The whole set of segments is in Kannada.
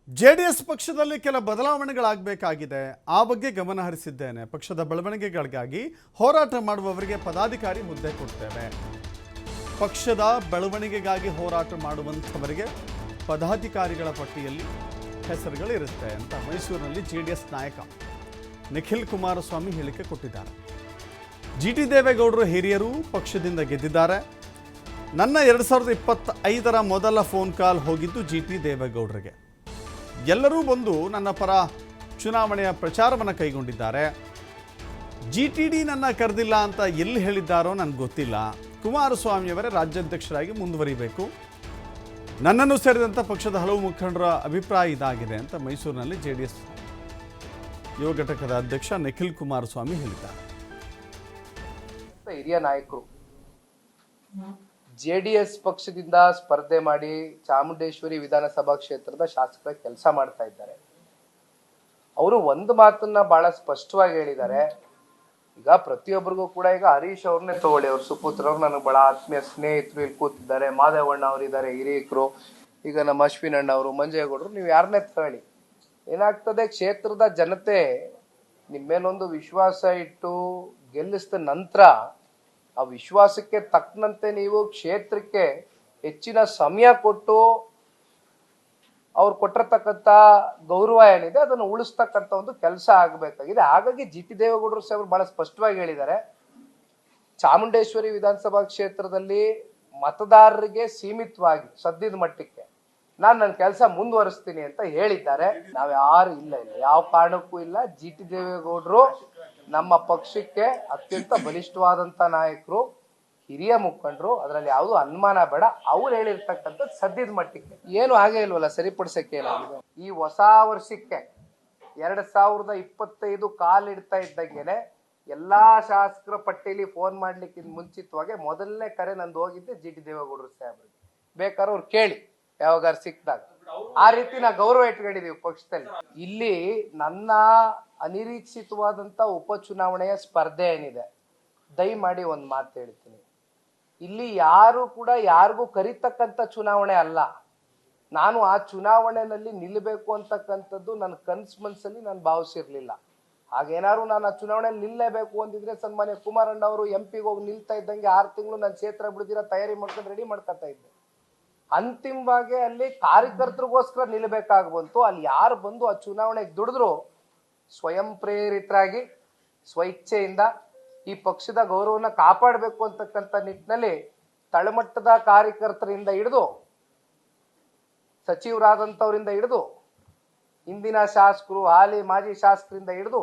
ಜೆಡಿಎಸ್ ಪಕ್ಷದಲ್ಲಿ ಕೆಲ ಬದಲಾವಣೆಗಳಾಗಬೇಕಾಗಿದೆ. ಆ ಬಗ್ಗೆ ಗಮನ ಹರಿಸಿದ್ದೇನೆ. ಪಕ್ಷದ ಬೆಳವಣಿಗೆಗಳಿಗಾಗಿ ಹೋರಾಟ ಮಾಡುವವರಿಗೆ ಪದಾಧಿಕಾರಿ ಹುದ್ದೆ ಕೊಡ್ತೇವೆ. ಪಕ್ಷದ ಬೆಳವಣಿಗೆಗಾಗಿ ಹೋರಾಟ ಮಾಡುವಂಥವರಿಗೆ ಪದಾಧಿಕಾರಿಗಳ ಪಟ್ಟಿಯಲ್ಲಿ ಹೆಸರುಗಳಿರುತ್ತೆ ಅಂತ ಮೈಸೂರಿನಲ್ಲಿ ಜೆಡಿಎಸ್ ನಾಯಕ ನಿಖಿಲ್ ಕುಮಾರಸ್ವಾಮಿ ಹೇಳಿಕೆ ಕೊಟ್ಟಿದ್ದಾರೆ. ಜಿಟಿ ದೇವೇಗೌಡರು ಹಿರಿಯರು, ಪಕ್ಷದಿಂದ ಗೆದ್ದಿದ್ದಾರೆ. ನನ್ನ 2025ರ ಮೊದಲ ಫೋನ್ ಕಾಲ್ ಹೋಗಿದ್ದು ಜಿಟಿ ದೇವೇಗೌಡರಿಗೆ. ಎಲ್ಲರೂ ಬಂದು ನನ್ನ ಪರ ಚುನಾವಣೆಯ ಪ್ರಚಾರವನ್ನು ಕೈಗೊಂಡಿದ್ದಾರೆ. ಜಿಟಿಡಿ ನನ್ನ ಕರೆದಿಲ್ಲ ಅಂತ ಎಲ್ಲಿ ಹೇಳಿದ್ದಾರೋ ನನಗೆ ಗೊತ್ತಿಲ್ಲ. ಕುಮಾರಸ್ವಾಮಿಯವರೇ ರಾಜ್ಯಾಧ್ಯಕ್ಷರಾಗಿ ಮುಂದುವರಿಬೇಕು. ನನ್ನನ್ನು ಸೇರಿದಂಥ ಪಕ್ಷದ ಹಲವು ಮುಖಂಡರ ಅಭಿಪ್ರಾಯ ಇದಾಗಿದೆ ಅಂತ ಮೈಸೂರಿನಲ್ಲಿ ಜೆಡಿಎಸ್ ಯುವ ಘಟಕದ ಅಧ್ಯಕ್ಷ ನಿಖಿಲ್ ಕುಮಾರಸ್ವಾಮಿ ಹೇಳಿದ್ದಾರೆ. ಹಿರಿಯ ನಾಯಕರು ಜೆಡಿಎಸ್ ಪಕ್ಷದಿಂದ ಸ್ಪರ್ಧೆ ಮಾಡಿ ಚಾಮುಂಡೇಶ್ವರಿ ವಿಧಾನಸಭಾ ಕ್ಷೇತ್ರದ ಶಾಸಕರ ಕೆಲಸ ಮಾಡ್ತಾ ಇದ್ದಾರೆ. ಅವರು ಒಂದು ಮಾತನ್ನ ಬಹಳ ಸ್ಪಷ್ಟವಾಗಿ ಹೇಳಿದ್ದಾರೆ. ಈಗ ಪ್ರತಿಯೊಬ್ಬರಿಗೂ ಕೂಡ ಈಗ ಹರೀಶ್ ಅವ್ರನ್ನೇ ತಗೊಳ್ಳಿ, ಅವ್ರ ಸುಪುತ್ರವ್ರು ನನಗೆ ಬಹಳ ಆತ್ಮೀಯ ಸ್ನೇಹಿತರು ಇಲ್ಲಿ ಕೂತಿದ್ದಾರೆ. ಮಾದೇವಣ್ಣ ಅವರಿದ್ದಾರೆ ಹಿರಿಯಕರು. ಈಗ ನಮ್ಮ ಅಶ್ವಿನ್ ಅಣ್ಣ ಅವರು, ಮಂಜೇಗೌಡರು, ನೀವು ಯಾರನ್ನೇ ತಗೊಳ್ಳಿ, ಏನಾಗ್ತದೆ, ಕ್ಷೇತ್ರದ ಜನತೆ ನಿಮ್ಮ ಮೇಲೊಂದು ವಿಶ್ವಾಸ ಇಟ್ಟು ಗೆಲ್ಲಿಸಿದ ನಂತರ ಆ ವಿಶ್ವಾಸಕ್ಕೆ ತಕ್ಕಂತೆ ನೀವು ಕ್ಷೇತ್ರಕ್ಕೆ ಹೆಚ್ಚಿನ ಸಮಯ ಕೊಟ್ಟು ಅವ್ರು ಕೊಟ್ಟಿರ್ತಕ್ಕಂಥ ಗೌರವ ಏನಿದೆ ಅದನ್ನು ಉಳಿಸ್ತಕ್ಕಂಥ ಒಂದು ಕೆಲಸ ಆಗಬೇಕಾಗಿದೆ. ಹಾಗಾಗಿ ಜಿಟಿ ದೇವೇಗೌಡರು ಸಾಹೇಬರು ಬಹಳ ಸ್ಪಷ್ಟವಾಗಿ ಹೇಳಿದ್ದಾರೆ, ಚಾಮುಂಡೇಶ್ವರಿ ವಿಧಾನಸಭಾ ಕ್ಷೇತ್ರದಲ್ಲಿ ಮತದಾರರಿಗೆ ಸೀಮಿತವಾಗಿ ಸದ್ಯದ ಮಟ್ಟಕ್ಕೆ ನಾನು ನನ್ನ ಕೆಲಸ ಮುಂದುವರಿಸ್ತೀನಿ ಅಂತ ಹೇಳಿದ್ದಾರೆ. ನಾವ್ ಯಾರು ಇಲ್ಲ ಯಾವ ಕಾರಣಕ್ಕೂ ಇಲ್ಲ. ಜಿಟಿ ದೇವೇಗೌಡರು ನಮ್ಮ ಪಕ್ಷಕ್ಕೆ ಅತ್ಯಂತ ಬಲಿಷ್ಠವಾದಂತ ನಾಯಕರು, ಹಿರಿಯ ಮುಖಂಡರು, ಅದರಲ್ಲಿ ಯಾವುದು ಅನುಮಾನ ಬೇಡ. ಅವ್ರು ಹೇಳಿರ್ತಕ್ಕಂಥ ಸದ್ಯದ ಮಟ್ಟಕ್ಕೆ ಏನು ಹಾಗೆ ಇಲ್ವಲ್ಲ, ಸರಿಪಡಿಸಕ್ಕೆ ಏನಾಗಿದೆ. ಈ ಹೊಸ ವರ್ಷಕ್ಕೆ 2025 ಕಾಲಿಡ್ತಾ ಇದ್ದಂಗೆನೆ ಎಲ್ಲಾ ಶಾಸಕರ ಪಟ್ಟಿಯಲ್ಲಿ ಫೋನ್ ಮಾಡ್ಲಿಕ್ಕೆ ಮುಂಚಿತವಾಗಿ ಮೊದಲನೇ ಕರೆ ನಂದು ಹೋಗಿದ್ದೆ ಜಿಟಿ ದೇವೇಗೌಡರು ಸಾಹೇಬ್ರಿಗೆ. ಬೇಕಾದ್ರೆ ಅವ್ರು ಕೇಳಿ ಯಾವಾಗಾರು ಸಿಕ್ಕಿದಾಗ. ಆ ರೀತಿ ನಾ ಗೌರವ ಇಟ್ಕೊಂಡಿದೀವಿ ಪಕ್ಷದಲ್ಲಿ. ಇಲ್ಲಿ ನನ್ನ ಅನಿರೀಕ್ಷಿತವಾದಂತ ಉಪಚುನಾವಣೆಯ ಸ್ಪರ್ಧೆ ಏನಿದೆ, ದಯಮಾಡಿ ಒಂದು ಮಾತು ಹೇಳ್ತೀನಿ, ಇಲ್ಲಿ ಯಾರು ಕೂಡ ಯಾರಿಗೂ ಕರಿತಕ್ಕಂಥ ಚುನಾವಣೆ ಅಲ್ಲ. ನಾನು ಆ ಚುನಾವಣೆಯಲ್ಲಿ ನಿಲ್ಲಬೇಕು ಅಂತಕ್ಕಂಥದ್ದು ನನ್ನ ಕನಸು ಮನಸ್ಸಲ್ಲಿ ನಾನು ಭಾವಿಸಿರ್ಲಿಲ್ಲ. ಹಾಗೇನಾದ್ರು ನಾನು ಆ ಚುನಾವಣೆಯಲ್ಲಿ ನಿಲ್ಲೇಬೇಕು ಅಂತಿದ್ರೆ ಸನ್ಮಾನ್ಯ ಕುಮಾರಣ್ಣ ಅವರು MP ಹೋಗಿ ನಿಲ್ತಾ ಇದ್ದಂಗೆ 6 ತಿಂಗಳು ನಾನು ಕ್ಷೇತ್ರ ಬಿಡ್ದಿರ ತಯಾರಿ ಮಾಡ್ಕೊಂಡು ರೆಡಿ ಮಾಡ್ಕೊತಾ ಇದ್ದೆ. ಅಂತಿಮವಾಗಿ ಅಲ್ಲಿ ಕಾರ್ಯಕರ್ತರಿಗೋಸ್ಕರ ನಿಲ್ಲಬೇಕಾಗಿ ಬಂತು. ಅಲ್ಲಿ ಯಾರು ಬಂದು ಆ ಚುನಾವಣೆಗೆ ದುಡಿದ್ರು ಸ್ವಯಂ ಪ್ರೇರಿತರಾಗಿ ಸ್ವಇಚ್ಛೆಯಿಂದ ಈ ಪಕ್ಷದ ಗೌರವನ ಕಾಪಾಡಬೇಕು ಅಂತಕ್ಕಂಥ ನಿಟ್ಟಿನಲ್ಲಿ ತಳಮಟ್ಟದ ಕಾರ್ಯಕರ್ತರಿಂದ ಹಿಡಿದು ಸಚಿವರಾದಂಥವರಿಂದ ಹಿಡಿದು ಇಂದಿನ ಶಾಸಕರು, ಹಾಲಿ ಮಾಜಿ ಶಾಸಕರಿಂದ ಹಿಡಿದು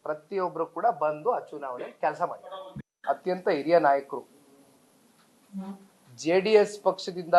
ಪ್ರತಿಯೊಬ್ರು ಕೂಡ ಬಂದು ಆ ಚುನಾವಣೆ ಕೆಲಸ ಮಾಡಿದ್ದಾರೆ. ಅತ್ಯಂತ ಹಿರಿಯ ನಾಯಕರು ಜೆಡಿಎಸ್ ಪಕ್ಷದಿಂದ